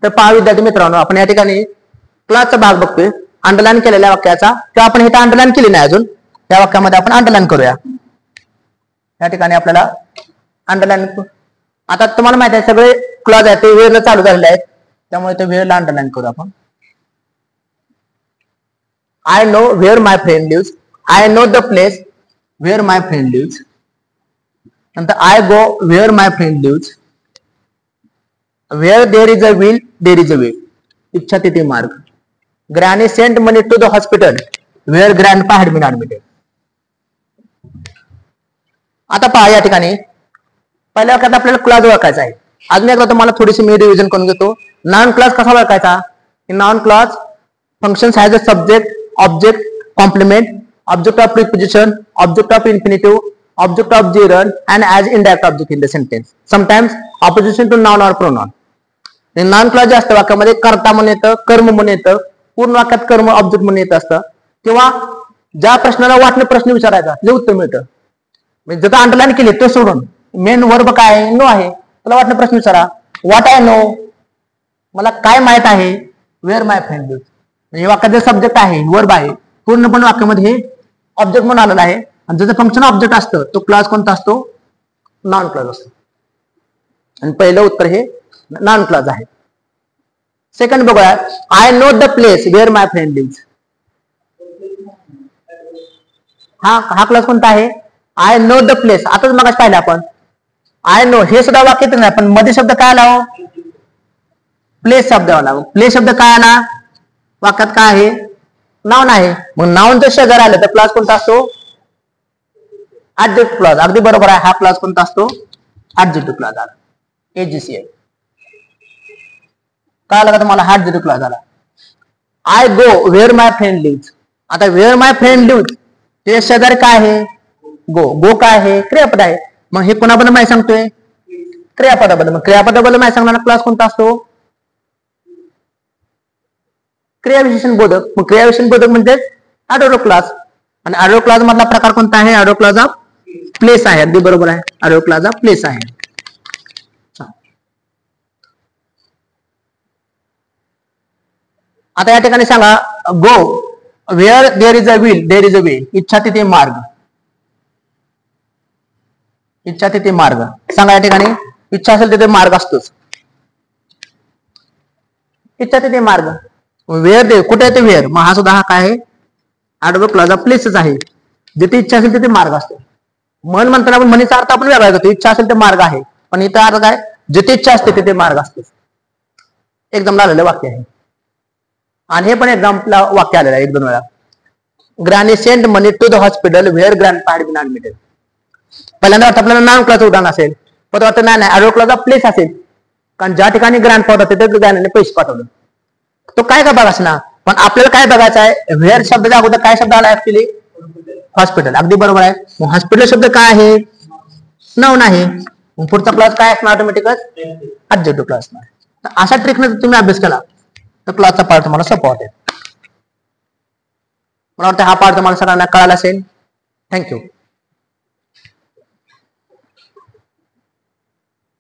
तर पहा विद्यार्थी मित्रांनो, आपण या ठिकाणी क्लासचा भाग बघतोय अंडरलाईन केलेल्या वाक्याचा, किंवा आपण इथे अंडरलाईन केली नाही अजून, त्या वाक्यामध्ये आपण अंडरलाईन करूया. या ठिकाणी आपल्याला अंडरलाईन, आता तुम्हाला माहिती आहे सगळे क्लॉज आहेत ते वेळेला चालू झालेले आहेत, त्यामुळे ते वेळेला अंडरलाईन करू आपण. I know where my friend lives, I know the place where my friend lives. नंतर I go where my friend lives. Where there is a will there is a way. इच्छा तिथे मार्ग. Granny sent money to the hospital where grandpa had been admitted. आता पहा या ठिकाणी पहिल्या वाक्यात आपल्याला क्लॉज ओळखायचा आहे. अजून एकदा तुम्हाला थोडीशी मी रिव्हिजन करून घेतो. नाउन क्लॉज कसा ओळखायचा? Noun clause functions has a subject, object, complement, object of preposition, object of infinitive, object of gerund, and as indirect object in the sentence. Sometimes opposition to noun or pronoun. Noun clause असतं वाक्यामध्ये कर्ता म्हणून येतं, कर्म म्हणून येतं, पूर्ण वाक्यात कर्म ऑब्जेक्ट म्हणून येत असतं, किंवा ज्या प्रश्नाला वाटणे प्रश्न विचारायचा ते उत्तर मिळतं. म्हणजे जर अंडरलाईन केली तो सोडून मेन वर्ब काय आहे? नो आहे. तुला वाटणे प्रश्न विचारा, व्हॉट आय नो, मला काय माहित आहे, वेअर माय फ्रेंड लिव्स. हे वाक्याचे सब्जेक्ट आहे, वर्ब आहे, पूर्णपणे वाक्यामध्ये हे ऑब्जेक्ट म्हणून आलेला आहे. आणि ज्याचं फंक्शन ऑब्जेक्ट असतं तो क्लॉज कोणता असतो? नॉन क्लॉज असतो. आणि पहिलं उत्तर हे नॉन क्लॉज आहे. सेकंड बघूया, I know the place where my friend lives. हा क्लॉज कोणता आहे? I know the place. आताच मगाच पाहिलं आपण आय नो, हे सुद्धा वाक्यात नाही, पण मध्ये शब्द काय आला? प्लेस शब्द आला. प्लेस शब्द काय आला? वाक्यात काय आहे? नाउन आहे. मग नाउन जर शेजारी आलं तर क्लॉज कोणता असतो? Adjective clause. अगदी बरोबर आहे. हा क्लॉज कोणता असतो? ऍडजेक्टिव्ह क्लॉज आला. एजीसीआय. काय आला का तुम्हाला? ऍडजेक्टिव्ह क्लॉज आला. I go where my friend lives. आता वेअर माय फ्रेंड लिव्स ते शेजारी काय आहे? गो. गो काय आहे? क्रियापद आहे. मग हे कोणाबद्दल माहिती सांगतोय? क्रियापदाबद्दल. मग क्रियापदाबद्दल माहिती सांगणारा क्लॉज कोणता असतो? क्रियाविशेषण बोधक. मग क्रियाविशेषण बोधक म्हणजे ऍडवर्ब क्लॉज. आणि ऍडवर्ब क्लॉज मधला प्रकार कोणता आहे? ऍडवर्ब क्लॉज ऑफ प्लेस आहे. अगदी बरोबर आहे. ऍडवर्ब क्लॉज ऑफ प्लेस आहे. आता या ठिकाणी सांगा, go where there is a will there is a way. इच्छा तिथे मार्ग. इच्छा तिथे मार्ग. सांगा या ठिकाणी इच्छा असेल तिथे मार्ग असतोच. इच्छा तिथे मार्ग. वेअर दे कुठे येते? वेअर. मग हा सुद्धा हा काय आहे? ऍडवर्ब क्लॉज ऑफ प्लेसच आहे. जिथे इच्छा असेल तिथे मार्ग असतो. मन म्हणताना आपण म्हणीचा अर्थ आपण वेगळा करतो. इच्छा असेल तर मार्ग आहे, पण इथं अर्थ काय? जिथे इच्छा असते तिथे मार्ग असतो. एकदम झालेलं वाक्य आहे. आणि हे पण एक्झाम्पल वाक्य आलेलं आहे 1-2 वेळा. Granny sent money to the hospital where grandpa had been admitted. पहिल्यांदा वाटतं आपल्याला नाउन क्लॉज उदाहरण असेल, पण वाटतं नाही ऍडवर्ब क्लॉज ऑफ प्लेस असेल, कारण ज्या ठिकाणी ग्रँडपा होता तिथे ग्रॅनीने पैसे पाठवले. तो काय का बघास ना, पण आपल्याला काय बघायचं आहे? वेअर शब्दाच्या अगोदर काय शब्द आला? Actually hospital. अगदी बरोबर आहे. मग हॉस्पिटल शब्द काय आहे? नाउन आहे. मग पुढचा क्लॉज काय असणार? ऑटोमॅटिकच ऍडजेक्टिव्ह क्लॉज असणार. अशा ट्रिकने तुम्ही अभ्यास केला तर क्लॉजचा पार्ट तुम्हाला सोपा वाटेल. मला वाटतं हा पार्ट तुम्हाला सगळ्यांना कळाला असेल. थँक्यू.